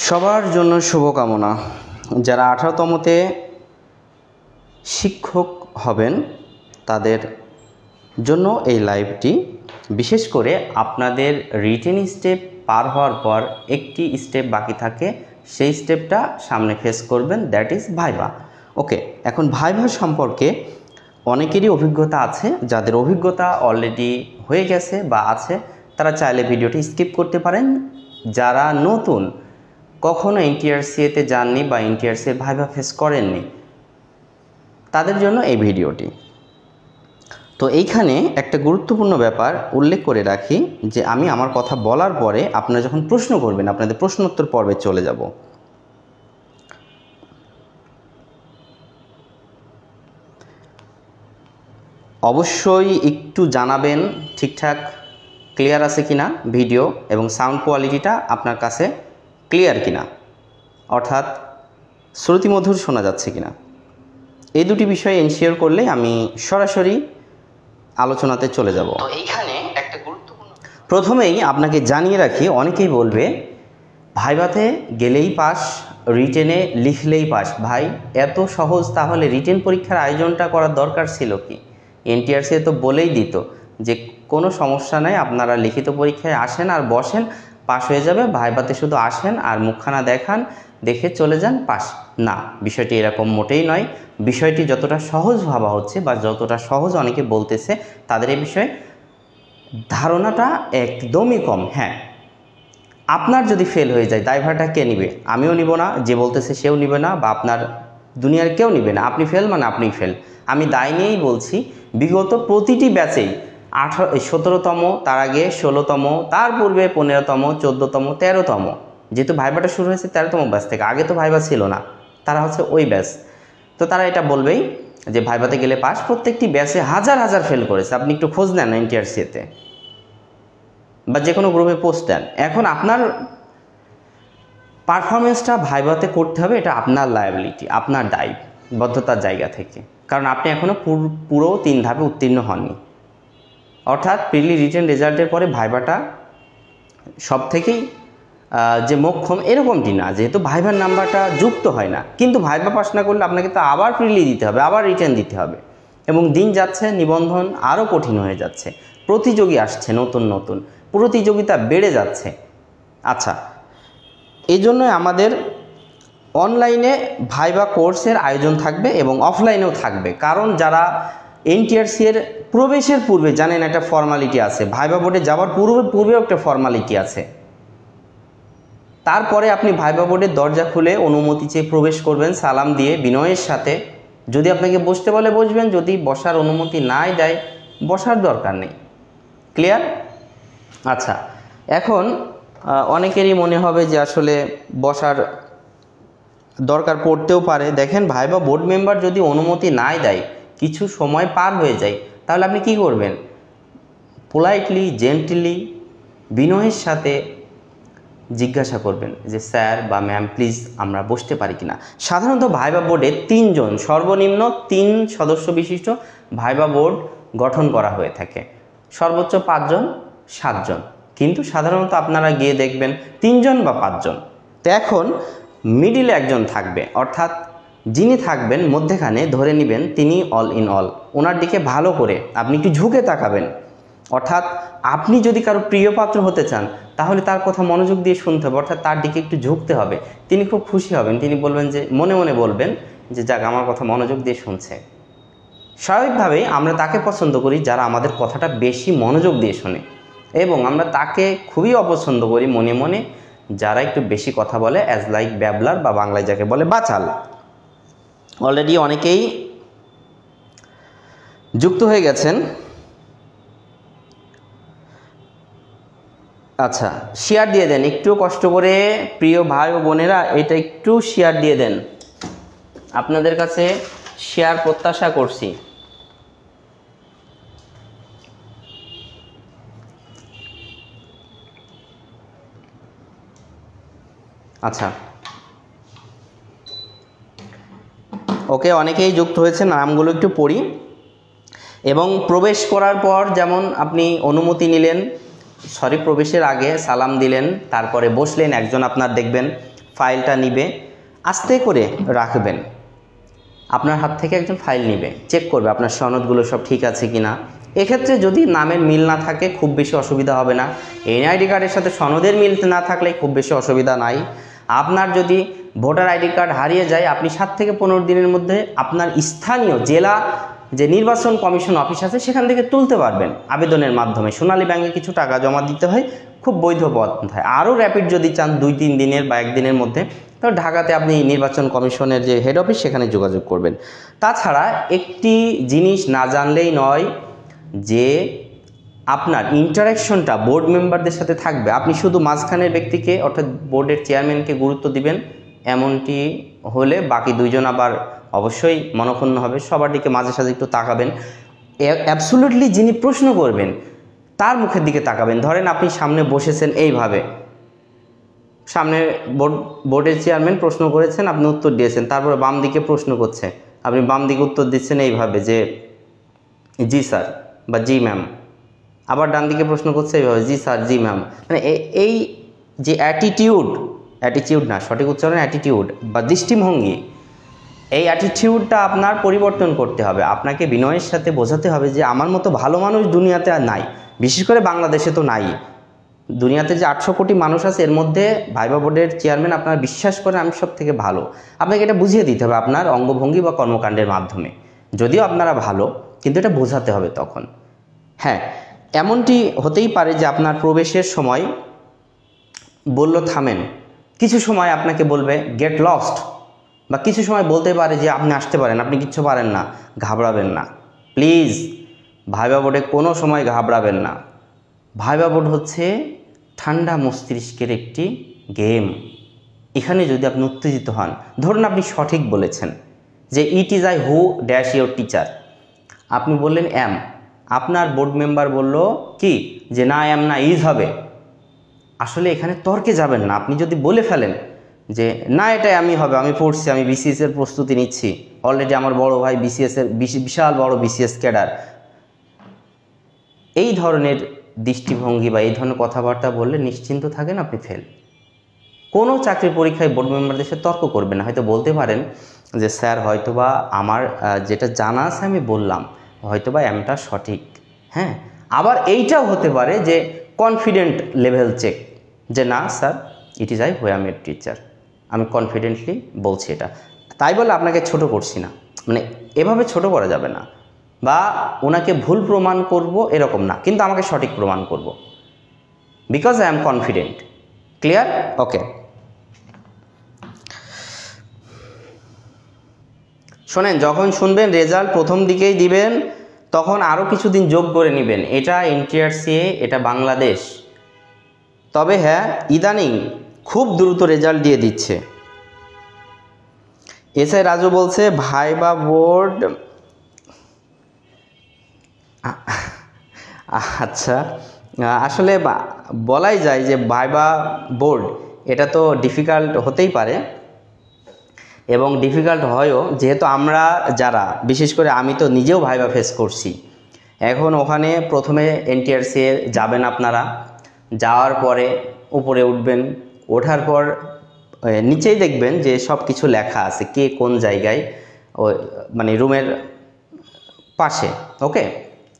সবার জন্য শুভকামনা। যারা 18তমতে শিক্ষক হবেন তাদের জন্য এই লাইভটি, বিশেষ করে আপনাদের রিটেন স্টেপ পার হওয়ার পর একটি স্টেপ বাকি থাকে, সেই স্টেপটা সামনে ফেস করবেন, দ্যাট ইজ ভাইভা। ওকে, এখন ভাইভা সম্পর্কে অনেকেরই অভিজ্ঞতা আছে। যাদের অভিজ্ঞতা অলরেডি হয়ে গেছে বা আছে তারা চাইলে ভিডিওটি স্কিপ করতে পারেন। যারা নতুন, কখনো এনটিআরসিতে যাননি বা এনটিআরসি ভাইভা ফেস করেননি, তাদের জন্য এই ভিডিওটি। তো এইখানে একটা গুরুত্বপূর্ণ ব্যাপার উল্লেখ করে রাখি যে আমি আমার কথা বলার পরে আপনারা যখন প্রশ্ন করবেন, আপনাদের প্রশ্নোত্তর পর্বে চলে যাব। অবশ্যই একটু জানাবেন ঠিকঠাক ক্লিয়ার আছে কিনা ভিডিও, এবং সাউন্ড কোয়ালিটিটা আপনার কাছে ক্লিয়ার কিনা, অর্থাৎ শ্রুতিমধুর শোনা যাচ্ছে কিনা। এই দুটি বিষয় এনশিওর করলে আমি সরাসরি আলোচনাতে চলে যাব। তো এইখানে একটা গুরুত্বপূর্ণ, প্রথমেই আপনাকে জানিয়ে রাখি, অনেকেই বলবে ভাইভাতে গেলেই পাস, রিটেনে লিখলেই পাস। ভাই এত সহজ, তাহলে রিটেন পরীক্ষার আয়োজনটা করার দরকার ছিল কি? এনটিআরসি তো বলেই দিত যে কোনো সমস্যা নাই, আপনারা লিখিত পরীক্ষায় আসেন আর বসেন, পাস হয়ে যাবে। ভাইভাতে শুধু আসেন আর মুখখানা দেখান, দেখে চলে যান, পাস। না, বিষয়টি এরকম মোটেই নয়। বিষয়টি যতটা সহজ ভাবা হচ্ছে বা যতটা সহজ অনেকে বলতেছে, তাদের এই বিষয়ে ধারণাটা একদমই কম। হ্যাঁ, আপনার যদি ফেল হয়ে যায়, দায়ভারটা কে নিবে? আমিও নিব না, যে বলতেছে সেও নিবে না, বা আপনার দুনিয়ার কেউ নিবে না। আপনি ফেল মানে আপনিই ফেল। আমি দায় নিয়েই বলছি, বিগত প্রতিটি ব্যাচেই 17তম, তার আগে 16তম, তার পূর্বে 15তম, 14তম, 13তম, যেহেতু ভাইভাটা শুরু হয়েছে 13তম ব্যাচ থেকে, আগে তো ভাইভা ছিল না, তারা হচ্ছে ওই ব্যাচ। তো তারা এটা বলবেই যে ভাইভাতে গেলে পাস। প্রত্যেকটি ব্যাচে হাজার হাজার ফেল করেছে। আপনি একটু খোঁজ নেন এনটিআরসিতে বা যে কোনো গ্রুপে পোস্ট দেন। এখন আপনার পারফরমেন্সটা ভাইভাতে করতে হবে, এটা আপনার লায়াবিলিটি, আপনার দায়বদ্ধতার জায়গা থেকে। কারণ আপনি এখনও পুরো 3 ধাপে উত্তীর্ণ হননি। অর্থাৎ প্রিলি রিটেন রেজাল্টের পরে ভাইভাটা সব থেকেই যে মোক্ষম এরকমটি না, যেহেতু ভাইভার নাম্বারটা যুক্ত হয় না। কিন্তু ভাইভা পাস না করলে আপনাকে তো আবার প্রিলি দিতে হবে, আবার রিটেন দিতে হবে, এবং দিন যাচ্ছে, নিবন্ধন আরও কঠিন হয়ে যাচ্ছে, প্রতিযোগী আসছে, নতুন নতুন প্রতিযোগিতা বেড়ে যাচ্ছে। আচ্ছা, এই জন্য আমাদের অনলাইনে ভাইভা কোর্সের আয়োজন থাকবে এবং অফলাইনেও থাকবে। কারণ যারা এনটিআরসি এর প্রবেশের পূর্বে, জানেন একটা ফর্মালিটি আছে, ভাইভা বোর্ডে যাওয়ার পূর্বেও একটা ফর্মালিটি আছে। তারপরে আপনি ভাইভা বোর্ডের দরজা খুলে অনুমতি চেয়ে প্রবেশ করবেন সালাম দিয়ে, বিনয়ের সাথে। যদি আপনাকে বসতে বলে বসবেন, যদি বসার অনুমতি নাই দেয়, বসার দরকার নেই। ক্লিয়ার? আচ্ছা, এখন অনেকেরই মনে হবে যে আসলে বসার দরকার পড়তেও পারে। দেখেন, ভাইভা বোর্ড মেম্বার যদি অনুমতি নাই দেয়, কিছু সময় পার হয়ে যায়, তাহলে আপনি কি করবেন? পোলাইটলি, জেন্টলি, বিনয়ের সাথে জিজ্ঞাসা করবেন যে স্যার বা ম্যাম প্লিজ আমরা বসতে পারি কিনা। সাধারণত ভাইভা বোর্ডে 3 জন, সর্বনিম্ন 3 সদস্য বিশিষ্ট ভাইভা বোর্ড গঠন করা হয়ে থাকে, সর্বোচ্চ 5 জন, 7 জন, কিন্তু সাধারণত আপনারা গিয়ে দেখবেন 3 জন বা 5 জন। তো এখন মিডিলে একজন থাকবে, অর্থাৎ যিনি থাকবেন মধ্যেখানে, ধরে নেবেন তিনি অল ইন অল। ওনার দিকে ভালো করে আপনি একটু ঝুঁকে তাকাবেন। অর্থাৎ আপনি যদি কারো প্রিয় পাত্র হতে চান, তাহলে তার কথা মনোযোগ দিয়ে শুনতে হবে, অর্থাৎ তার দিকে একটু ঝুঁকতে হবে। তিনি খুব খুশি হবেন, তিনি বলবেন যে, মনে মনে বলবেন যে যাক, আমার কথা মনোযোগ দিয়ে শুনছে। স্বাভাবিকভাবেই আমরা তাকে পছন্দ করি যারা আমাদের কথাটা বেশি মনোযোগ দিয়ে শোনে, এবং আমরা তাকে খুবই অপছন্দ করি মনে মনে যারা একটু বেশি কথা বলে, অ্যাজ লাইক ব্যাবলার, বা বাংলায় যাকে বলে বাচাল। অলরেডি অনেকেই যুক্ত হয়ে গেছেন। আচ্ছা, শেয়ার দিয়ে দেন একটু কষ্ট করে, প্রিয় ভাই ও বোনেরা, এটা একটু শেয়ার দিয়ে দেন। আপনাদের কাছে শেয়ার প্রত্যাশা করছি। আচ্ছা, ওকে, অনেকেই যুক্ত হয়েছে, নামগুলো একটু পড়ি। এবং প্রবেশ করার পর যেমন আপনি অনুমতি নিলেন, প্রবেশের আগে সালাম দিলেন, তারপরে বসলেন, একজন আপনার দেখবেন ফাইলটা নিবে, আস্তে করে রাখবেন। আপনার হাত থেকে একজন ফাইল নিবে, চেক করবে আপনার সনদগুলো সব ঠিক আছে কিনা। এক্ষেত্রে যদি নামের মিল না থাকে খুব বেশি অসুবিধা হবে না। এনআইডি কার্ডের সাথে সনদের মিল না থাকলে খুব বেশি অসুবিধা নাই। আপনার যদি ভোটার আইডি কার্ড হারিয়ে যায়, আপনি 7 থেকে 15 দিনের মধ্যে আপনার স্থানীয় জেলা যে নির্বাচন কমিশন অফিস আছে সেখান থেকে তুলতে পারবেন আবেদনের মাধ্যমে। সোনালী ব্যাংকে কিছু টাকা জমা দিতে হয়, খুব বৈধ পন্থায়। আরও র্যাপিড যদি চান 2-3 দিনের বা 1 দিনের মধ্যে, তো ঢাকাতে আপনি নির্বাচন কমিশনের যে হেড অফিস সেখানে যোগাযোগ করবেন। তাছাড়া একটি জিনিস না জানলেই নয় যে আপনার ইন্টারাকশনটা বোর্ড মেম্বারদের সাথে থাকবে। আপনি শুধু মাঝখানের ব্যক্তিকে অর্থাৎ বোর্ডের চেয়ারম্যানকে গুরুত্ব দিবেন, এমনটি হলে বাকি দুইজন আবার অবশ্যই মনক্ষুণ্ণ হবে। সবার দিকে মাঝে সাঝে একটু তাকাবেন, অ্যাবসোলিউটলি যিনি প্রশ্ন করবেন তার মুখের দিকে তাকাবেন। ধরেন আপনি সামনে বসেছেন, এইভাবে সামনে বোর্ডের চেয়ারম্যান প্রশ্ন করেছেন, আপনি উত্তর দিয়েছেন, তারপরে বাম দিকে প্রশ্ন করছে, আপনি বাম দিকে উত্তর দিচ্ছেন এইভাবে যে জি স্যার বা জি ম্যাম। আবার ডান দিকে প্রশ্ন করছে এইভাবে জি স্যার জি ম্যাম। মানে এই যে অ্যাটিটিউড না, সঠিক উচ্চারণ অ্যাটিটিউড বা দৃষ্টিভঙ্গি, এই অ্যাটিটিউডটা আপনার পরিবর্তন করতে হবে। আপনাকে বিনয়ের সাথে বোঝাতে হবে যে আমার মতো ভালো মানুষ দুনিয়াতে আর নাই, বিশেষ করে বাংলাদেশে তো নাই। দুনিয়াতে যে 800 কোটি মানুষ আছে এর মধ্যে ভাইবা বোর্ডের চেয়ারম্যান আপনারা বিশ্বাস করেন আমি সব থেকে ভালো। আপনাকে এটা বুঝিয়ে দিতে হবে আপনার অঙ্গভঙ্গি বা কর্মকাণ্ডের মাধ্যমে। যদিও আপনারা ভালো, কিন্তু এটা বোঝাতে হবে তখন। হ্যাঁ, এমনটি হতেই পারে যে আপনার প্রবেশের সময় বলল থামেন, কিছু সময় আপনাকে বলবে গেট লস্ট, বা কিছু সময় বলতে পারে যে আপনি আসতে পারেন, আপনি কিচ্ছু পারেন না। ঘাবড়াবেন না প্লিজ, ভাইবা বোর্ডে কোনো সময় ঘাবড়াবেন না। ভাইবা বোর্ড হচ্ছে ঠান্ডা মস্তিষ্কের একটি গেম। এখানে যদি আপনি উত্তেজিত হন, ধরুন আপনি সঠিক বলেছেন যে it is I who dash your teacher, আপনি বললেন অ্যাম, আপনার বোর্ড মেম্বার বলল কি যে না অ্যাম না ইজ হবে। আসলে এখানে তর্কে যাবেন না। আপনি যদি বলে ফেলেন যে না এটাই আমি হবে, আমি পড়ছি, আমি বিসিএস এর প্রস্তুতি নিচ্ছি, অলরেডি আমার বড় ভাই বিসিএস এর বিশাল বড় বিসিএস ক্যাডার, এই ধরনের দৃষ্টিভঙ্গি বা এই ধরনের কথাবার্তা বললে নিশ্চিন্ত থাকেন আপনি ফেল। কোনো চাকরির পরীক্ষায় বোর্ড মেম্বারদের সাথে তর্ক করবেন না। হয়তো বলতে পারেন যে স্যার হয়তোবা আমার যেটা জানা আছে আমি বললাম, হয়তোবা এমটা সঠিক। হ্যাঁ, আবার এইটাও হতে পারে যে কনফিডেন্ট লেভেল চেক, যে না sir it is I who am your teacher, আমি কনফিডেন্টলি বলছি এটা। তাই বলে আপনাকে ছোট করছি না, মানে এভাবে ছোট করা যাবে না, বা ওনাকে ভুল প্রমাণ করব এরকম না, কিন্তু আমাকে সঠিক প্রমাণ করব, because I am confident. Clear? Okay, শোনেন, যখন শুনবেন রেজাল্ট প্রথম দিকেই দিবেন তখন আরও কিছুদিন যোগ করে নেবেন। এটা এনটিআরসিএ, এটা বাংলাদেশ। তবে হ্যাঁ, ইদানিং খুব দ্রুত রেজাল্ট দিয়ে দিচ্ছে। এসআই রাজু বলছে ভাইবা বোর্ড, আচ্ছা আসলে বলাই যায় যে ভাইবা বোর্ড এটা তো ডিফিকাল্ট হতেই পারে, এবং ডিফিকাল্ট হয়ও, যেহেতু আমরা যারা, বিশেষ করে আমি তো নিজেও ভাইবা ফেস করছি। এখন ওখানে প্রথমে এনটিআরসি যাবেন আপনারা, যাওয়ার পরে উপরে উঠবেন, ওঠার পর নিচেই দেখবেন যে সব কিছু লেখা আছে, কে কোন জায়গায়, ওই মানে রুমের পাশে, ওকে,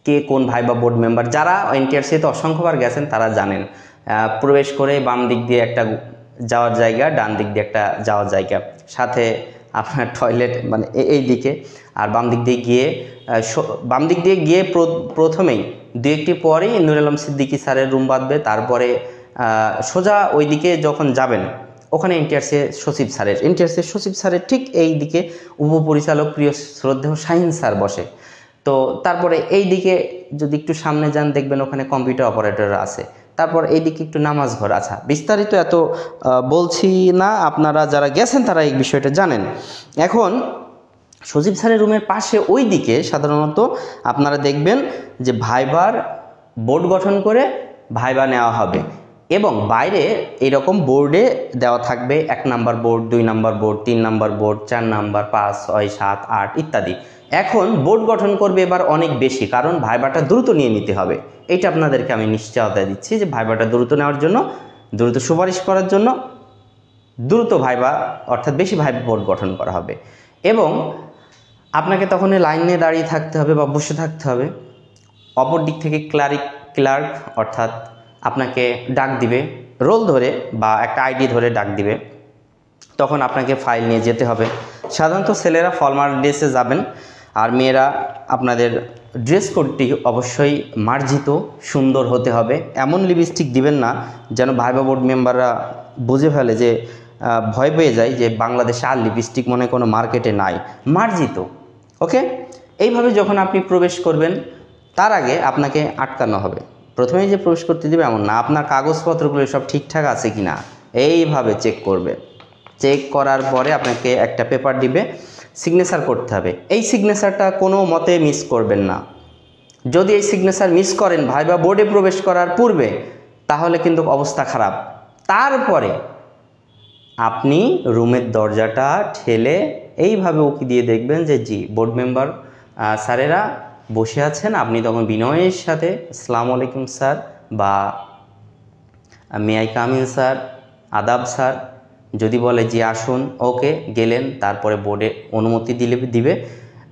কে কোন ভাইবা বোর্ড মেম্বার। যারা এনটিআরসিতে অসংখ্যবার গেছেন তারা জানেন, প্রবেশ করে বাম দিক দিয়ে একটা যাওয়ার জায়গা, ডান দিক দিয়ে একটা যাওয়ার জায়গা, সাথে আপনার টয়লেট মানে এই দিকে, আর বাম দিক দিয়ে গিয়ে প্রথমেই দু একটি পরেই নুর আলম সিদ্দিকী স্যারের রুম বাঁধবে। তারপরে সোজা ওই দিকে যখন যাবেন ওখানে এনটিআরসি সচিব স্যারের ঠিক এই দিকে উপপরিচালক প্রিয় শ্রদ্ধেয় শাহিন স্যার বসে। তো তারপরে এই দিকে যদি একটু সামনে যান দেখবেন ওখানে কম্পিউটার অপারেটর আছে। তারপর এইদিকে একটু নামাজ ঘর। আচ্ছা, বিস্তারিত এত বলছি না, আপনারা যারা গেছেন তারা এই বিষয়টা জানেন। এখন সজীব স্যারের রুমের পাশে ওই দিকে সাধারণত আপনারা দেখবেন যে ভাইবার বোর্ড গঠন করে ভাইবা নেওয়া হবে, এবং বাইরে এরকম বোর্ডে দেওয়া থাকবে 1 number board, 2 number board, 3 number board, 4 number, 5, 6, 7, 8 ইত্যাদি। এখন বোর্ড গঠন করবে এবার অনেক বেশি, কারণ ভাইবাটা দ্রুত নিয়ে নিতে হবে। এইটা আপনাদেরকে আমি নিশ্চয়তা দিচ্ছি যে ভাইবাটা দ্রুত নেওয়ার জন্য, দ্রুত সুপারিশ করার জন্য দ্রুত ভাইবা অর্থাৎ বেশি ভাইবা বোর্ড গঠন করা হবে এবং আপনাকে তখন লাইনে দাঁড়িয়ে থাকতে হবে বা বসে থাকতে হবে। অপর দিক থেকে ক্লার্ক অর্থাৎ আপনাকে ডাক দিবে রোল ধরে বা একটা আইডি ধরে ডাক দিবে, তখন আপনাকে ফাইল নিয়ে যেতে হবে। সাধারণত ছেলেরা ফর্মাল ড্রেসে যাবেন আর মেয়েরা আপনাদের ড্রেস কোডটি অবশ্যই মার্জিত সুন্দর হতে হবে। এমন লিপস্টিক দিবেন না যেন ভাইবা বোর্ড মেম্বাররা বুঝে ফেলে যে ভয় পেয়ে যায় যে বাংলাদেশে আর লিপস্টিক মনে কোনো মার্কেটে নাই, মার্জিত। ওকে, এইভাবে যখন আপনি প্রবেশ করবেন তার আগে আপনাকে আটকানো হবে। প্রথমেই যে প্রবেশ করতে দেবে এমন না, আপনার কাগজপত্রগুলো সব ঠিকঠাক আছে কি না এইভাবে চেক করবে। চেক করার পরে আপনাকে একটা পেপার দিবে, সিগনেচার করতে হবে। এই সিগনেচারটা কোনো মতে মিস করবেন না। যদি এই সিগনেচার মিস করেন ভাইবা বোর্ডে প্রবেশ করার পূর্বে, তাহলে কিন্তু অবস্থা খারাপ। তারপরে আপনি রুমের দরজাটা ঠেলে এইভাবে উকি দিয়ে দেখবেন যে জি বোর্ড মেম্বার স্যারেরা বসে আছেন। আপনি তখন বিনয়ের সাথে আসসালামু আলাইকুম স্যার বা may I come in sir, আদাব স্যার, যদি বলে জি আসুন, ওকে গেলেন। তারপরে বোর্ডে অনুমতি দিবে,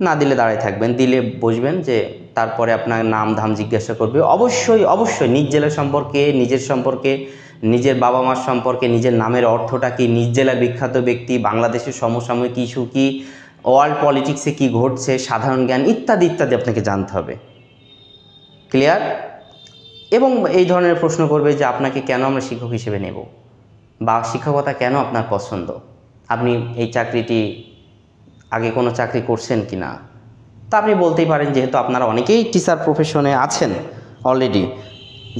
না দিলে দাঁড়ায় থাকবেন, দিলে বসবেন। যে তারপরে আপনার নাম ধাম জিজ্ঞাসা করবে। অবশ্যই নিজ জেলা সম্পর্কে, নিজের সম্পর্কে, নিজের বাবা মার সম্পর্কে, নিজের নামের অর্থটা কি, নিজ জেলার বিখ্যাত ব্যক্তি, বাংলাদেশের সমসাময়িক ইস্যু কি, ওয়ার্ল্ড পলিটিক্সে কি ঘটছে, সাধারণ জ্ঞান ইত্যাদি ইত্যাদি আপনাকে জানতে হবে। ক্লিয়ার? এবং এই ধরনের প্রশ্ন করবে যে আপনাকে কেন আমরা শিক্ষক হিসেবে নেব বা শিক্ষকতা কেন আপনার পছন্দ, আপনি এই চাকরিটি আগে কোনো চাকরি করছেন কি না। তা আপনি বলতেই পারেন, যেহেতু আপনারা অনেকেই টিচার প্রফেশনে আছেন অলরেডি,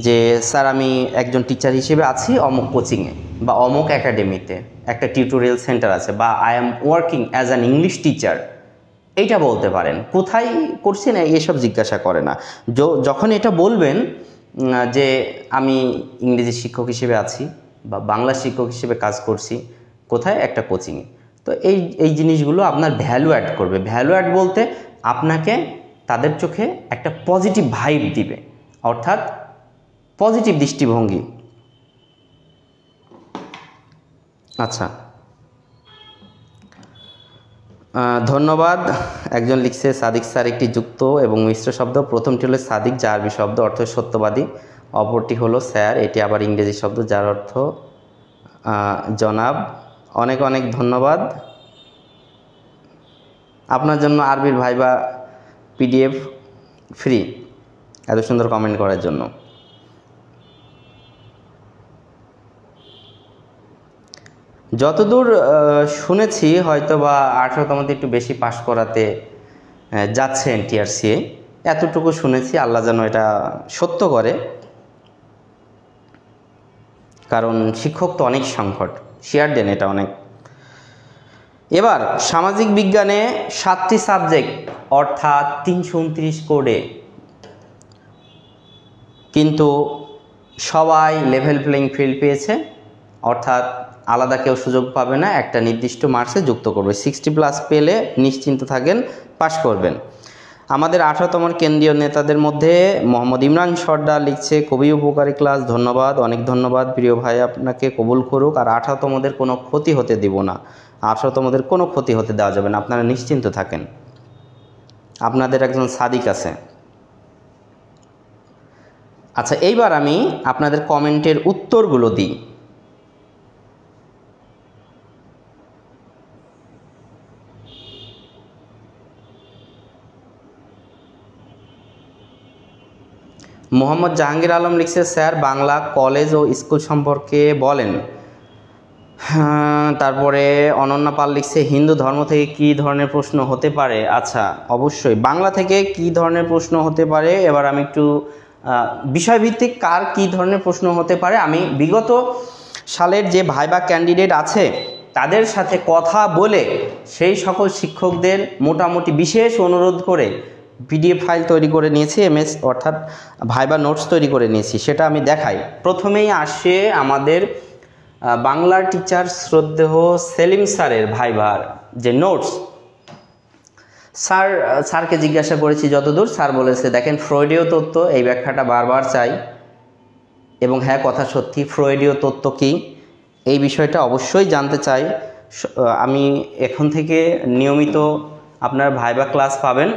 যে স্যার আমি একজন টিচার হিসেবে আছি অমুক কোচিংয়ে বা অমুক একাডেমিতে, একটা টিউটোরিয়াল সেন্টার আছে, বা I am working as an English teacher, এইটা বলতে পারেন। কোথায় করছেন এসব জিজ্ঞাসা করে না। যখন এটা বলবেন যে আমি ইংরেজি শিক্ষক হিসেবে আছি বা বাংলা শিক্ষক হিসেবে কাজ করছি, কোথায়, একটা কোচিংয়ে, তো এই জিনিসগুলো আপনার ভ্যালু অ্যাড করবে। ভ্যালু অ্যাড বলতে আপনাকে তাদের চোখে একটা পজিটিভ ভাইব দিবে, অর্থাৎ পজিটিভ দৃষ্টিভঙ্গি। আচ্ছা, ধন্যবাদ। একজন লিখছে সাদিক স্যার একটি যুক্ত এবং মিশ্র শব্দ। প্রথমটি হলো সাদিক, যা আরবি শব্দ, অর্থ সত্যবাদী। অপরটি হলো স্যার, এটি আবার ইংরেজি শব্দ, যার অর্থ জনাব। অনেক অনেক ধন্যবাদ আপনার জন্য। আরবির ভাইবা PDF ফ্রি, এত সুন্দর কমেন্ট করার জন্য। যতদূর শুনেছি হয়তো বা 18তমতে একটু বেশি পাশ করাতে যাচ্ছে NTRC, এতটুকু শুনেছি। আল্লাহ যেন এটা সত্য করে, কারণ শিক্ষক তো অনেক সংকট। শেয়ার দেন এটা অনেক। এবার সামাজিক বিজ্ঞানে 7টি সাবজেক্ট অর্থাৎ 329 কোডে, কিন্তু সবাই লেভেল প্লেইং ফিল্ড পেয়েছে, অর্থাৎ আলাদা কেউ সুযোগ পাবে না, একটা নির্দিষ্ট মার্কসে যুক্ত করবে। 60+ পেলে নিশ্চিন্ত থাকেন, পাশ করবেন। আমাদের 18তম কেন্দ্রীয় নেতাদের মধ্যে মোহাম্মদ ইমরান সর্দার লিখছে খুবই উপকারী ক্লাস, ধন্যবাদ, অনেক ধন্যবাদ প্রিয় ভাই, আপনাকে কবুল করুক। আর 18তমদের কোনো ক্ষতি হতে দিব না, 18তমদের কোনো ক্ষতি হতে দেওয়া যাবে না, আপনারা নিশ্চিন্ত থাকেন। আপনাদের একজন সাদিক আছে। আচ্ছা, এইবার আমি আপনাদের কমেন্টের উত্তরগুলো দিই। মোহাম্মদ জাহাঙ্গীর আলম লিখছে স্যার বাংলা কলেজ ও স্কুল সম্পর্কে বলেন। তারপরে অনন্যা পাল লিখছে হিন্দু ধর্ম থেকে কী ধরনের প্রশ্ন হতে পারে। আচ্ছা, অবশ্যই বাংলা থেকে কী ধরনের প্রশ্ন হতে পারে। এবার আমি একটু বিষয়ভিত্তিক কার কী ধরনের প্রশ্ন হতে পারে, আমি বিগত সালের যে ভাইবা ক্যান্ডিডেট আছে তাদের সাথে কথা বলে সেই সকল শিক্ষকদের মোটামুটি বিশেষ অনুরোধ করে PDF ফাইল তৈরি করে নিয়েছি, MS অর্থাৎ ভাইবা নোটস তৈরি করে নিয়েছি, সেটা আমি দেখাই। প্রথমেই আসে আমাদের বাংলার টিচার শ্রদ্ধেয় সেলিম স্যারের ভাইবার যে নোটস। স্যারকে জিজ্ঞাসা করেছি যতদূর, স্যার বলেছে দেখেন ফ্রয়েডীয় তত্ত্ব, এই ব্যাখ্যাটা বারবার চাই, এবং হ্যাঁ কথা সত্যি, ফ্রয়েডীয় তত্ত্ব কী, এই বিষয়টা অবশ্যই জানতে চাই। আমি এখন থেকে নিয়মিত আপনার ভাইবা ক্লাস পাবেন।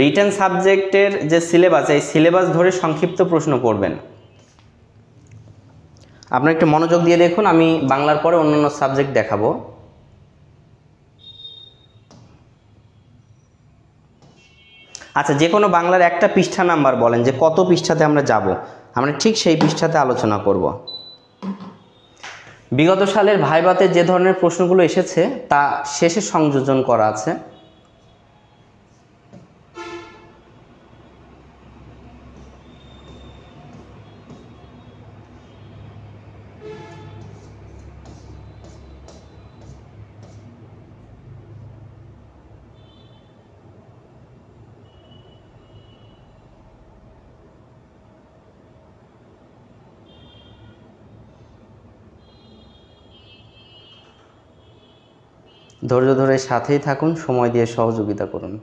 রিটেন সাবজেক্টের যে সিলেবাস, এই সিলেবাস ধরে সংক্ষিপ্ত প্রশ্ন করবেন। আপনারা একটু মনোযোগ দিয়ে দেখুন, আমি বাংলার পরে অন্যান্য সাবজেক্ট দেখাবো। আচ্ছা, যে কোনো বাংলার একটা পৃষ্ঠা নাম্বার বলেন যে কত পৃষ্ঠাতে আমরা যাব, আমরা ঠিক সেই পৃষ্ঠাতে আলোচনা করব। বিগত সালের ভাইভাতে যে ধরনের প্রশ্নগুলো এসেছে তা শেষে সংযোজন করা আছে। ধৈর্য ধরে সাথেই থাকুন, সময় দিয়ে সহযোগিতা করুন।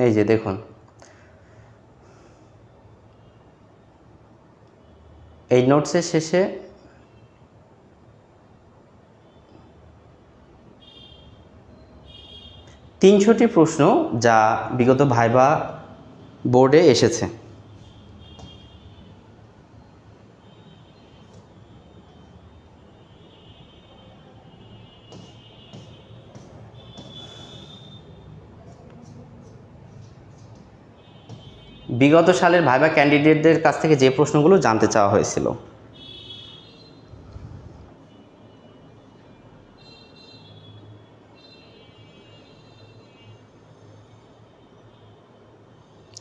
এই যে দেখুন, এই নোটসের শেষে তিনশোটি প্রশ্ন যা বিগত ভাইভা বোর্ডে এসেছে। বিগত সালের ভাইভা ক্যান্ডিডেটদের কাছ থেকে যে প্রশ্নগুলো জানতে চাওয়া হয়েছিল।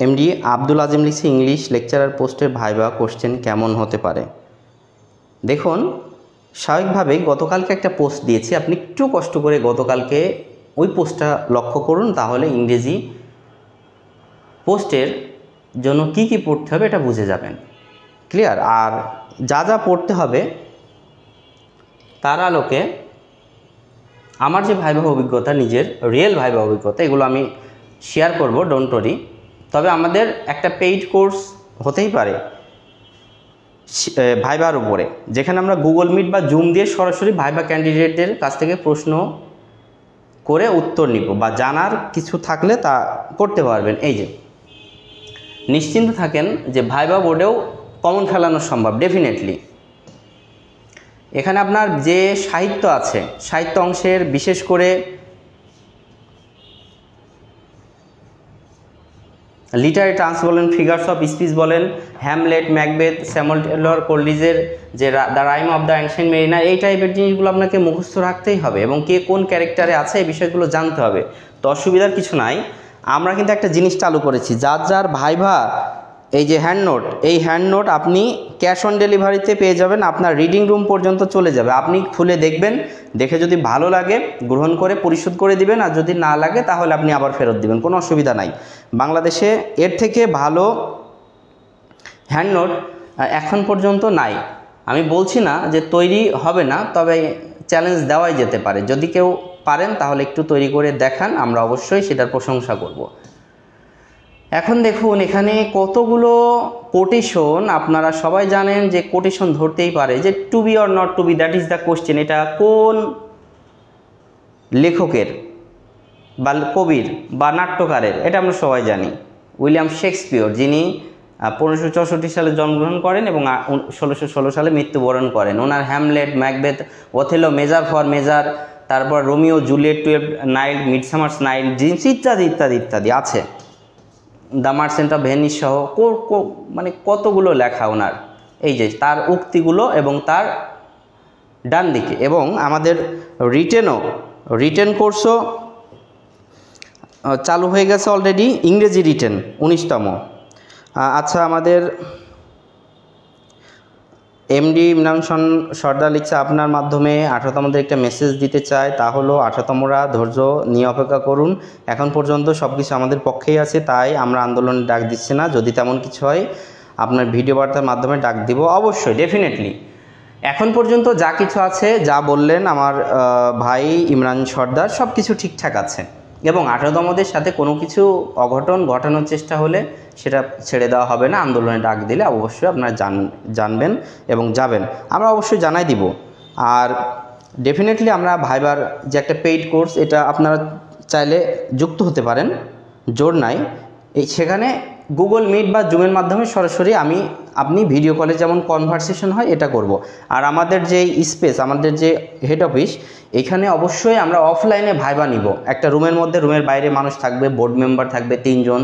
এমডি আব্দুল আজিম লিখছে, ইংলিশ লেকচারার পোস্টের ভাইভা কোশ্চেন কেমন হতে পারে? দেখুন, স্বাভাবিকভাবেই গতকালকে একটা পোস্ট দিয়েছি, আপনি একটু কষ্ট করে গতকালকে ওই পোস্টটা লক্ষ্য করুন, তাহলে ইংরেজি পোস্টের জন্য কি কি পড়তে হবে এটা বুঝে যাবেন। ক্লিয়ার? আর যা যা পড়তে হবে তার আলোকে আমার যে ভাইভা অভিজ্ঞতা, নিজের রিয়েল ভাইভা অভিজ্ঞতা, এগুলো আমি শেয়ার করব, ডোন্ট ওয়ারি। তবে আমাদের একটা পেইড কোর্স হতেই পারে ভাইভার উপরে, যেখানে আমরা গুগল মিট বা জুম দিয়ে সরাসরি ভাইভা ক্যান্ডিডেটদের কাছ থেকে প্রশ্ন করে উত্তর নিব, বা জানার কিছু থাকলে তা করতে পারবেন। এই যে নিশ্চিন্ত থাকেন যে ভাইভা বোর্ডেও কমন ফেলানো সম্ভব, ডেফিনেটলি। এখানে আপনার যে সাহিত্য আছে, সাহিত্য অংশের বিশেষ করে লিটারি টার্মস বলেন, ফিগার্স অফ স্পিচ বলেন, হ্যামলেট, ম্যাকবেথ, স্যামুয়েল টেলর কোল্ডিজের যে the rime of the ancient mariner, এই টাইপের জিনিসগুলো আপনাকে মুখস্থ রাখতেই হবে, এবং কে কোন ক্যারেক্টারে আছে এই বিষয়গুলো জানতে হবে। তো অসুবিধার কিছু নাই। আমরা কিন্তু একটা জিনিস চালু করেছি, যার যার ভাইভা এই যে হ্যান্ড নোট, এই হ্যান্ড নোট আপনি ক্যাশ অন ডেলিভারিতে পেয়ে যাবেন, আপনার রিডিং রুম পর্যন্ত চলে যাবে। আপনি খুলে দেখবেন, দেখে যদি ভালো লাগে গ্রহণ করে পরিশোধ করে দিবেন, আর যদি না লাগে তাহলে আপনি আবার ফেরত দিবেন, কোনো অসুবিধা নাই। বাংলাদেশে এর থেকে ভালো হ্যান্ড নোট এখন পর্যন্ত নাই। আমি বলছি না যে তৈরি হবে না, তবে চ্যালেঞ্জ দেওয়াই যেতে পারে। যদি কেউ পারেন তাহলে একটু তৈরি করে দেখান, আমরা অবশ্যই সেটার প্রশংসা করব। এখন দেখুন, এখানে কতগুলো কোটেশন, আপনারা সবাই জানেন যে কোটেশন ধরতেই পারে, যে to be or not to be, that is the question. এটা কোন লেখকের বা কবির বা নাট্যকারের, এটা আমরা সবাই জানি। উইলিয়াম শেক্সপিয়র, যিনি 1564 সালে জন্মগ্রহণ করেন এবং 1616 সালে মৃত্যুবরণ করেন। ওনার Hamlet, Macbeth, Othello, Measure for Measure, তারপর Romeo Juliet, 12 Night, Midsummer's Night Dreams ইত্যাদি ইত্যাদি ইত্যাদি আছে। দ্য মার্চেন্ট অফ ভেনিস সহ মানে কতগুলো লেখা ওনার। এই যে তার উক্তিগুলো এবং তার ডান দিকে, এবং আমাদের রিটেন কোর্সও চালু হয়ে গেছে অলরেডি, ইংরেজি রিটেন 19তম। আচ্ছা, আমাদের এমডি ইমরান সর্দার লিখছে আপনার মাধ্যমে 18তমদের একটা মেসেজ দিতে চায়, তা হলো 18তমরা ধৈর্য নিয়ে অপেক্ষা করুন। এখন পর্যন্ত সব কিছু আমাদের পক্ষেই আছে, তাই আমরা আন্দোলনে ডাক দিচ্ছি না। যদি তেমন কিছু হয় আপনার ভিডিও বার্তার মাধ্যমে ডাক দিব। অবশ্যই, ডেফিনেটলি। এখন পর্যন্ত যা কিছু আছে, যা বললেন আমার ভাই ইমরান সর্দার, সব কিছু ঠিকঠাক আছে এবং 18তমদের সাথে কোনো কিছু অঘটন ঘটানোর চেষ্টা হলে সেটা ছেড়ে দেওয়া হবে না। আন্দোলনে ডাক দিলে অবশ্যই আপনারা জানবেন এবং যাবেন, আমরা অবশ্যই জানাই দিব। আর ডেফিনেটলি আমরা ভাইবার যে একটা পেইড কোর্স, এটা আপনারা চাইলে যুক্ত হতে পারেন, জোর নাই। সেখানে গুগল মিট বা জুমের মাধ্যমে সরাসরি আপনি ভিডিও কলে যেমন কনভারসেশন হয় এটা করব। আর আমাদের যে স্পেস, আমাদের যে হেড অফিস, এখানে অবশ্যই আমরা অফলাইনে ভাইবা নিব। একটা রুমের মধ্যে, রুমের বাইরে মানুষ থাকবে, বোর্ড মেম্বার থাকবে 3 জন,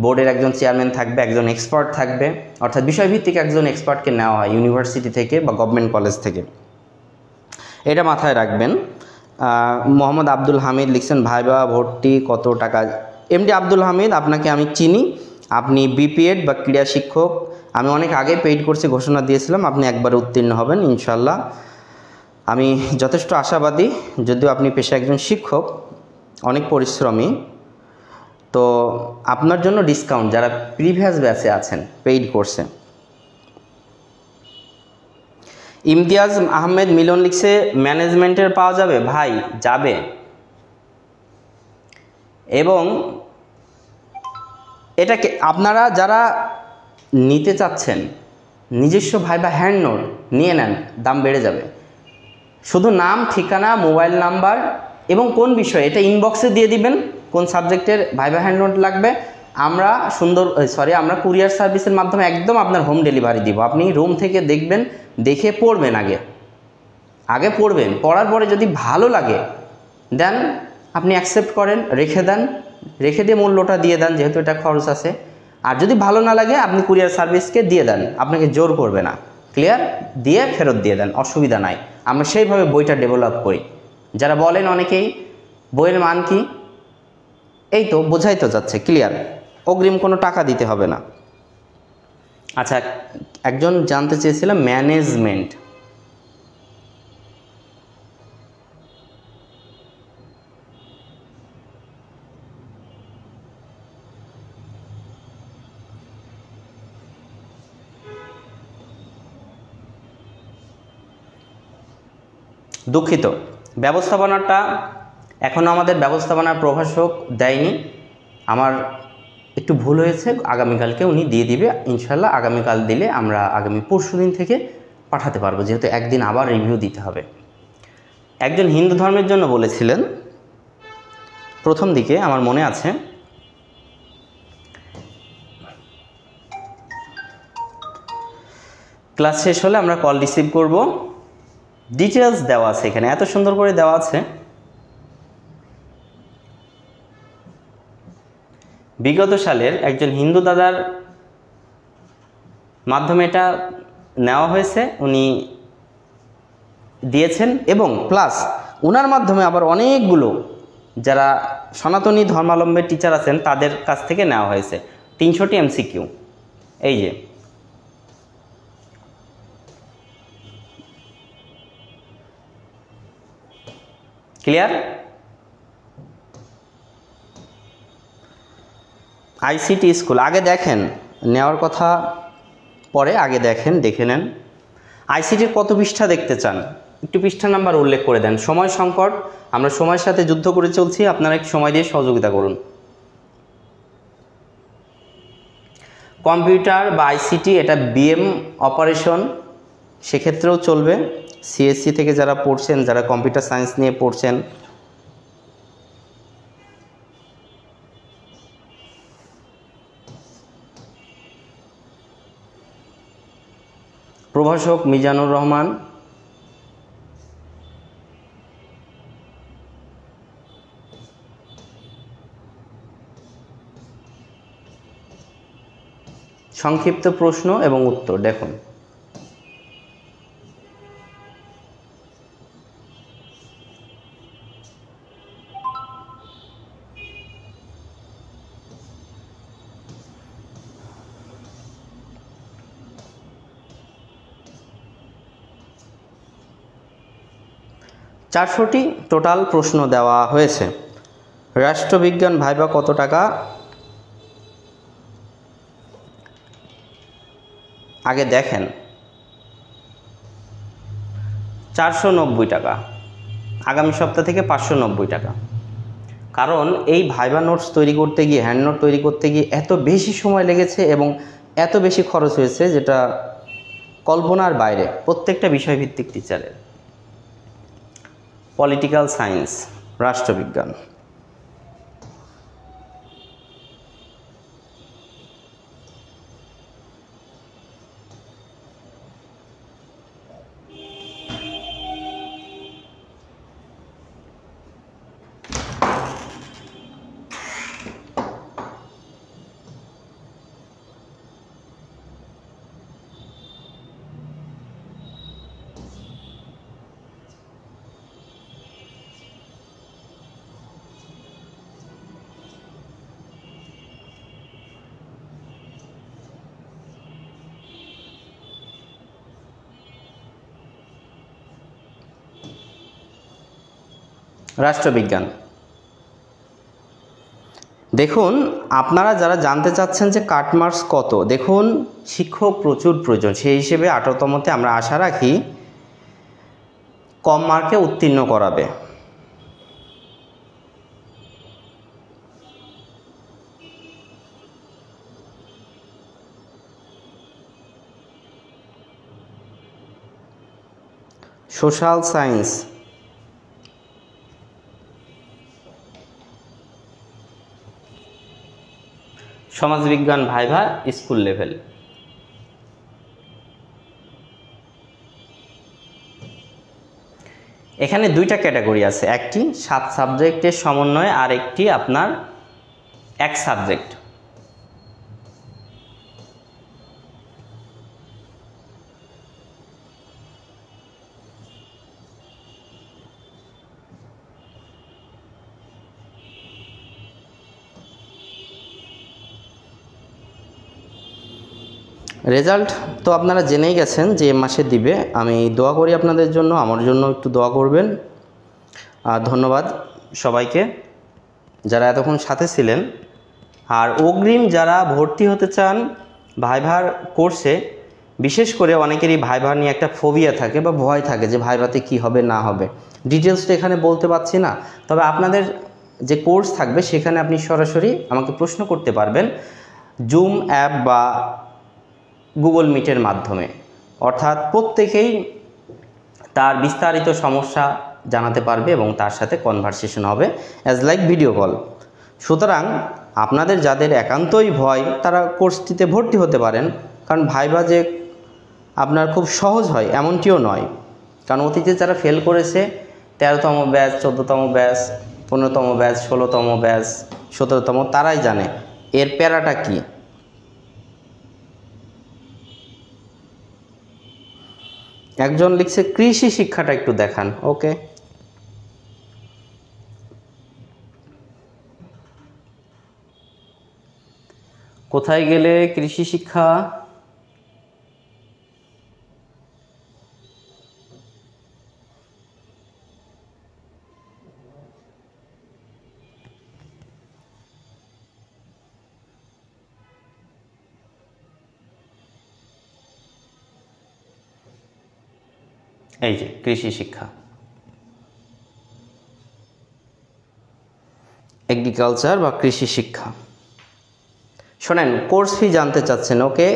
বোর্ডের একজন চেয়ারম্যান থাকবে, একজন এক্সপার্ট থাকবে, অর্থাৎ বিষয়ভিত্তিক একজন এক্সপার্টকে নেওয়া হয় ইউনিভার্সিটি থেকে বা গভর্নমেন্ট কলেজ থেকে, এটা মাথায় রাখবেন। মোহাম্মদ আব্দুল হামিদ লিখছেন ভাইবা ভর্তি কত টাকা? এমডি আব্দুল হামিদ, আপনাকে আমি চিনি, আপনি বিপিএড বা ক্রীড়া শিক্ষক। আমি অনেক আগে পেইড কোর্সে ঘোষণা দিয়েছিলাম, আপনি একবারে উত্তীর্ণ হবেন ইনশাল্লাহ। আমি যথেষ্ট আশাবাদী, যদিও আপনি পেশায় একজন শিক্ষক, অনেক পরিশ্রমী, তো আপনার জন্য ডিসকাউন্ট যারা প্রিভিয়াস ব্যাচে আছেন পেইড কোর্সে। ইমতিয়াজ আহমেদ মিলন লিখছে ম্যানেজমেন্টের পাওয়া যাবে? ভাই, যাবে। এবং এটাকে আপনারা যারা নিতে চাচ্ছেন নিজস্ব ভাইবা হ্যান্ড নোট নিয়ে নেন, দাম বেড়ে যাবে। শুধু নাম, ঠিকানা, মোবাইল নাম্বার এবং কোন বিষয়, এটা ইনবক্সে দিয়ে দিবেন, কোন সাবজেক্টের ভাইবা হ্যান্ড নোট লাগবে। আমরা আমরা কুরিয়ার সার্ভিসের মাধ্যমে একদম আপনার হোম ডেলিভারি দিব। আপনি রুম থেকে দেখবেন, দেখে পড়বেন, আগে পড়বেন, পড়ার পরে যদি ভালো লাগে দেন আপনি অ্যাকসেপ্ট করেন, রেখে দিয়ে মূল্যটা দিয়ে দেন, যেহেতু এটা খরচ আছে। আর যদি ভালো না লাগে আপনি কুরিয়ার সার্ভিসকে দিয়ে দেন, আপনাকে জোর করবে না, ক্লিয়ার, দিয়ে ফেরত দিয়ে দেন, অসুবিধা নাই। আমরা সেইভাবে বইটা ডেভেলপ করি। যারা বলেন অনেকেই বইয়ের মান কি, এই তো বোঝাই তো যাচ্ছে, ক্লিয়ার, অগ্রিম কোনো টাকা দিতে হবে না। আচ্ছা, একজন জানতে চেয়েছিলাম ম্যানেজমেন্ট, দুঃখিত, ব্যবস্থাপনাটা এখনও আমাদের ব্যবস্থাপনার প্রভাষক দেয়নি, আমার একটু ভুল হয়েছে, আগামীকালকে উনি দিয়ে দিবে ইনশাল্লাহ। আগামীকাল দিলে আমরা আগামী পরশুদিন থেকে পাঠাতে পারবো, যেহেতু একদিন আবার রিভিউ দিতে হবে। একজন হিন্দু ধর্মের জন্য বলেছিলেন প্রথম দিকে, আমার মনে আছে, ক্লাস শেষ হলে আমরা কল রিসিভ করব, ডিটেলস দেওয়া আছে এখানে, এত সুন্দর করে দেওয়া আছে। বিগত সালের একজন হিন্দু দাদার মাধ্যমে এটা নেওয়া হয়েছে, উনি দিয়েছেন, এবং প্লাস ওনার মাধ্যমে আবার অনেকগুলো যারা সনাতনী ধর্মাবলম্বী টিচার আছেন তাদের কাছ থেকে নেওয়া হয়েছে 300টি এমসিকিউ। এই যে ক্লিয়ার। আইসিটি স্কুল আগে দেখেন, নেওয়ার কথা পরে, আগে দেখেন, দেখে নেন। আইসিটির কত পৃষ্ঠা দেখতে চান, একটু পৃষ্ঠা নাম্বার উল্লেখ করে দেন। সময় সংকট, আমরা সময়ের সাথে যুদ্ধ করে চলছি, আপনারা একটু সময় দিয়ে সহযোগিতা করুন। কম্পিউটার বা আইসিটি এটা বিএম অপারেশন, সেক্ষেত্রেও চলবে। সিএসসি থেকে যারা পড়ছেন, যারা কম্পিউটার সায়েন্স নিয়ে পড়ছেন, প্রভাষক মিজানুর রহমান, সংক্ষিপ্ত প্রশ্ন এবং উত্তর দেখুন। 400টি টোটাল প্রশ্ন দেওয়া হয়েছে। রাষ্ট্রবিজ্ঞান ভাইভা কত টাকা? আগে দেখেন, 490 টাকা। আগামী সপ্তাহ থেকে 590 টাকা। কারণ এই ভাইভা নোটস তৈরি করতে গিয়ে, হ্যান্ড নোট তৈরি করতে গিয়ে এত বেশি সময় লেগেছে এবং এত বেশি খরচ হয়েছে যেটা কল্পনার বাইরে প্রত্যেকটা বিষয়ভিত্তিক টিচারের। পলিটিক্যাল সায়েন্স, রাষ্ট্রবিজ্ঞান। রাষ্ট্রবিজ্ঞান। দেখুন, আপনারা যারা জানতে চাচ্ছেন যে কাট মার্কস কত, দেখুন শিক্ষক প্রচুর প্রয়োজন, সেই হিসেবে 18তমতে আমরা আশা রাখি কম মার্কে উত্তীর্ণ করাবে। সোশ্যাল সায়েন্স, সমাজবিজ্ঞান ভাইভা স্কুল লেভেল। এখানে দুইটা ক্যাটাগরি আছে, একটি 7 সাবজেক্টের সমন্বয়ে আর একটি আপনার 1 সাবজেক্ট। রেজাল্ট তো আপনারা জেনেই গেছেন যে মাসে দিবে। আমি দোয়া করি আপনাদের জন্য, আমার জন্য একটু দোয়া করবেন। আর ধন্যবাদ সবাইকে যারা এতক্ষণ সাথে ছিলেন। আর অগ্রিম যারা ভর্তি হতে চান ভাইভার কোর্সে, বিশেষ করে অনেকেরই ভাইভা নিয়ে একটা ফোবিয়া থাকে বা ভয় থাকে যে ভাইভাতে কি হবে না হবে, ডিটেলসটা এখানে বলতে পারছি না। তবে আপনাদের যে কোর্স থাকবে সেখানে আপনি সরাসরি আমাকে প্রশ্ন করতে পারবেন জুম অ্যাপ বা গুগল মিটের মাধ্যমে। অর্থাৎ প্রত্যেকেই তার বিস্তারিত সমস্যা জানাতে পারবে এবং তার সাথে কনভারসেশন হবে অ্যাজ লাইক ভিডিও কল। সুতরাং আপনাদের যাদের একান্তই ভয় তারা কোর্সটিতে ভর্তি হতে পারেন, কারণ ভাইভা যে আপনার খুব সহজ হয় এমনটিও নয়। কারণ অতীতে যারা ফেল করেছে 13তম ব্যাচ, 14তম ব্যাচ, 15তম ব্যাচ, 16তম ব্যাচ, 17তম, তারাই জানে এর প্যারাটা কী। একজন লিখছে কৃষি শিক্ষাটা একটু দেখান। ওকে, কোথায় গেলে কৃষি শিক্ষা? এই যে কৃষি শিক্ষা, এগ্রিকালচার বা কৃষি শিক্ষা। শোনেন, কোর্স ফি জানতে চাচ্ছেন। ওকে,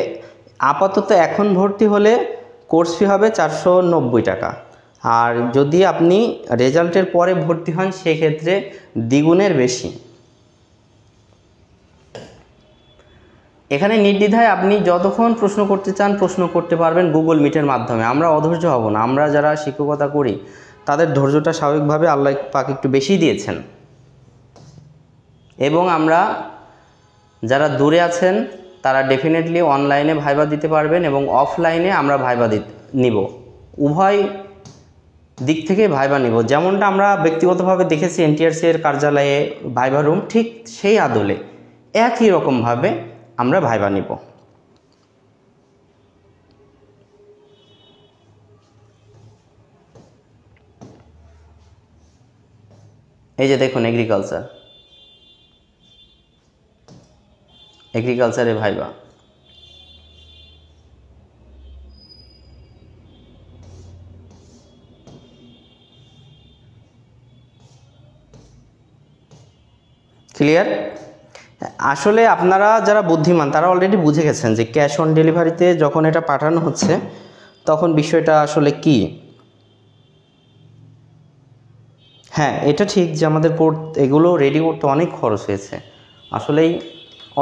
আপাতত এখন ভর্তি হলে কোর্স ফি হবে 490 টাকা। আর যদি আপনি রেজাল্টের পরে ভর্তি হন সেক্ষেত্রে দ্বিগুণের বেশি। এখানে নির্দ্বিধায় আপনি যতক্ষণ প্রশ্ন করতে চান প্রশ্ন করতে পারবেন গুগল মিটের মাধ্যমে। আমরা অধৈর্য হব না। আমরা যারা শিক্ষকতা করি তাদের ধৈর্যটা স্বাভাবিকভাবে আল্লাহ পাক একটু বেশি দিয়েছেন। এবং আমরা যারা দূরে আছেন তারা ডেফিনেটলি অনলাইনে ভাইভা দিতে পারবেন এবং অফলাইনে আমরা ভাইভা নিব, উভয় দিক থেকে ভাইভা নিব। যেমনটা আমরা ব্যক্তিগতভাবে দেখেছি এনটিআরসি এর কার্যালয়ে ভাইভা রুম, ঠিক সেই আদলে একই রকমভাবে আমরা ভাইভা নিব। এই যে দেখুন এগ্রিকালচারে ভাইবা। ক্লিয়ার? আসলে আপনারা যারা বুদ্ধিমান তারা অলরেডি বুঝে গেছেন যে ক্যাশ অন ডেলিভারিতে যখন এটা পাঠানো হচ্ছে তখন বিষয়টা আসলে কি। হ্যাঁ, এটা ঠিক যে আমাদের এগুলো রেডি করতে অনেক খরচ হয়েছে, আসলেই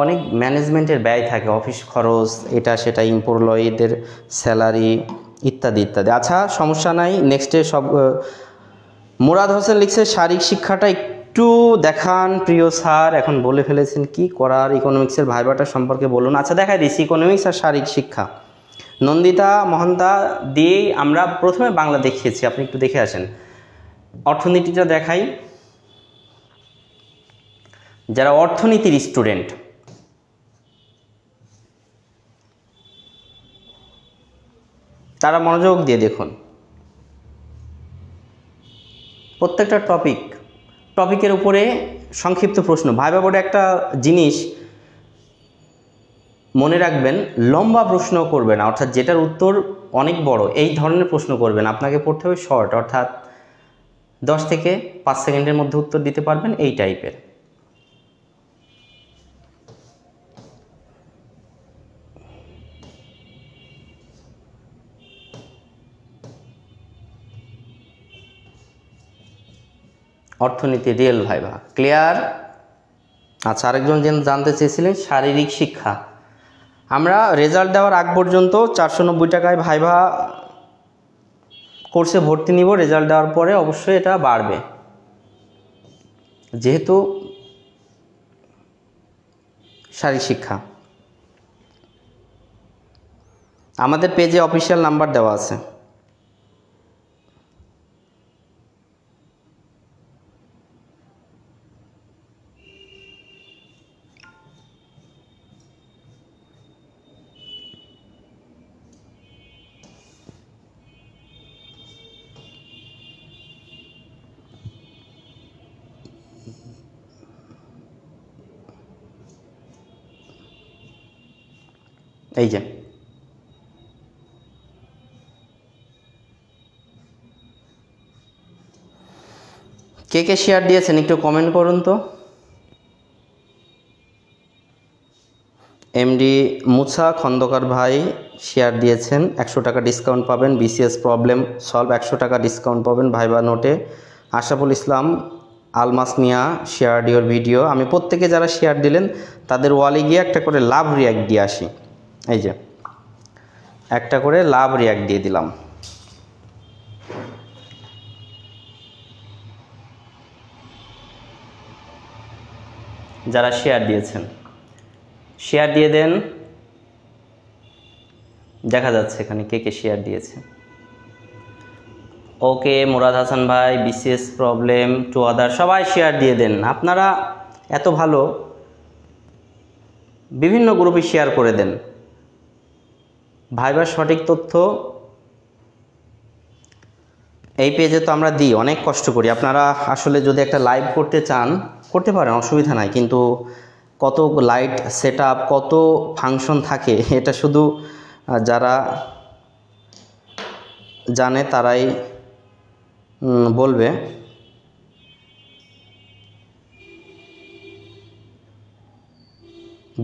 অনেক ম্যানেজমেন্টের ব্যয় থাকে, অফিস খরচ, এটা সেটা, এমপ্লয়িদের স্যালারি ইত্যাদি ইত্যাদি। আচ্ছা, সমস্যা নাই, নেক্সটে সব। মুরাদ হোসেন লিখছে শারীরিক শিক্ষাটা একটু দেখান প্রিয় স্যার, এখন বলে ফেলেছেন কি করার, ইকোনমিক্সের ভাইবাটা সম্পর্কে বলুন। আচ্ছা, দেখাই দিচ্ছি ইকোনমিক্স আর শারীরিক শিক্ষা। নন্দিতা মহান্তা দিয়েই আমরা প্রথমে বাংলা দেখিয়েছি, আপনি একটু দেখে আসেন। অর্থনীতিটা দেখাই। যারা অর্থনীতির স্টুডেন্ট তারা মনোযোগ দিয়ে দেখুন। প্রত্যেকটা টপিকের উপরে সংক্ষিপ্ত প্রশ্ন। ভাইবা বোর্ডে একটা জিনিস মনে রাখবেন, লম্বা প্রশ্ন করবে না, অর্থাৎ যেটার উত্তর অনেক বড় এই ধরনের প্রশ্ন করবেন। আপনাকে পড়তে হবে শর্ট, অর্থাৎ 10 থেকে 5 সেকেন্ডের মধ্যে উত্তর দিতে পারবেন, এই টাইপের। অর্থনীতি রিয়েল ভাইবা ক্লিয়ার? আচ্ছা, আরেকজন জানতে চেয়েছিলেন শারীরিক শিক্ষা। আমরা রেজাল্ট দেওয়ার আগ পর্যন্ত 490 টাকায় ভাইবা কোর্সে ভর্তি নিব। রেজাল্ট দেওয়ার পরে অবশ্যই এটা বাড়বে, যেহেতু শারীরিক শিক্ষা। আমাদের পেজে অফিসিয়াল নাম্বার দেওয়া আছে। এই যে কে কে শেয়ার দিয়েছেন একটু কমেন্ট করুন তো। এমডি মুছা খন্দকার ভাই শেয়ার দিয়েছেন, 100 টাকা ডিসকাউন্ট পাবেন। বিসিএস প্রবলেম সলভ 100 টাকা ডিসকাউন্ট পাবেন ভাইবা নোটে। আশরাফুল ইসলাম আলমাস মিয়া শেয়ার ইওর ভিডিও। আমি প্রত্যেকে যারা শেয়ার দিলেন তাদের ওয়ালে গিয়ে একটা করে লাভ রিয়াক্ট দিয়ে আসি। এই যে একটা করে লাভ রিয়াক্ট দিয়ে দিলাম। যারা শেয়ার দিয়েছেন শেয়ার দিয়ে দেন, দেখা যাচ্ছে এখানে কে কে শেয়ার দিয়েছে। ওকে, মুরাদ হাসান ভাই, বিসিএস প্রবলেম টু আদার, সবাই শেয়ার দিয়ে দেন। আপনারা এত ভালো, বিভিন্ন গ্রুপে শেয়ার করে দেন। ভাইবার সঠিক তথ্য এই পেজে তো আমরা দিই, অনেক কষ্ট করি। আপনারা আসলে যদি একটা লাইভ করতে চান করতে পারেন, অসুবিধা নাই, কিন্তু কত লাইট সেট আপ, কত ফাংশন থাকে, এটা শুধু যারা জানে তারাই বলবে।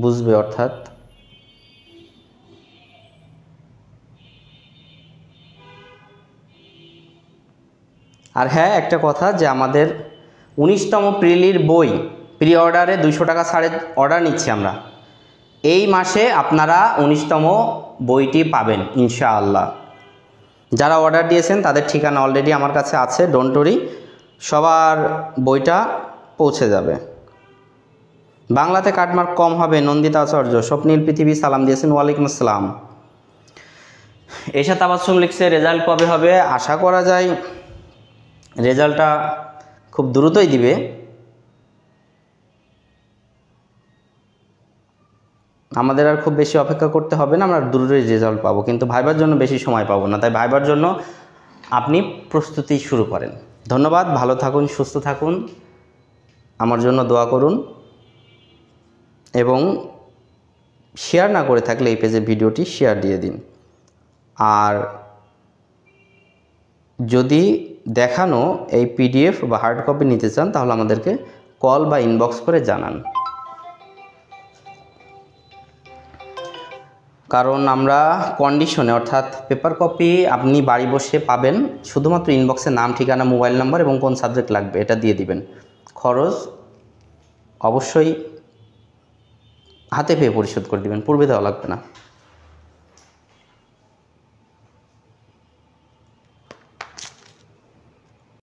বুঝবে অর্থাৎ। আর হ্যাঁ, একটা কথা যে আমাদের 19তম প্রিলির বই প্রি অর্ডারে 200 টাকা ছাড়ে অর্ডার নিচ্ছি আমরা। এই মাসে আপনারা 19তম বইটি পাবেন ইনশাআল্লাহ। যারা অর্ডার দিয়েছেন তাদের ঠিকানা অলরেডি আমার কাছে আছে, ডোন্ট ওরি, সবার বইটা পৌঁছে যাবে। বাংলাতে কাটমার্ক কম হবে, নন্দিতা আচার্য। স্বপ্নীল পৃথিবী সালাম দিয়েছেন, ওয়ালাইকুম আসসালাম। এশা তাবাসসুম লিখছে রেজাল্ট কবে হবে? আশা করা যায় রেজাল্টটা খুব দ্রুতই দিবে। আমাদের আর খুব বেশি অপেক্ষা করতে হবে না, আমরা দ্রুতই রেজাল্ট পাবো, কিন্তু ভাইবার জন্য বেশি সময় পাবো না। তাই ভাইবার জন্য আপনি প্রস্তুতি শুরু করেন। ধন্যবাদ, ভালো থাকুন, সুস্থ থাকুন, আমার জন্য দোয়া করুন এবং শেয়ার না করে থাকলে এই পেজে ভিডিওটি শেয়ার দিয়ে দিন। আর যদি দেখানো এই পিডিএফ বা হার্ড কপি নিতে চান তাহলে আমাদেরকে কল বা ইনবক্স করে জানান, কারণ আমরা কন্ডিশনে অর্থাৎ পেপার কপি আপনি বাড়ি বসে পাবেন, শুধুমাত্র ইনবক্সে নাম, ঠিকানা, মোবাইল নাম্বার এবং কোন সাবজেক্ট লাগবে এটা দিয়ে দিবেন। খরচ অবশ্যই হাতে পেয়ে পরিশোধ করে দিবেন, পূর্বে দেওয়া লাগবে না।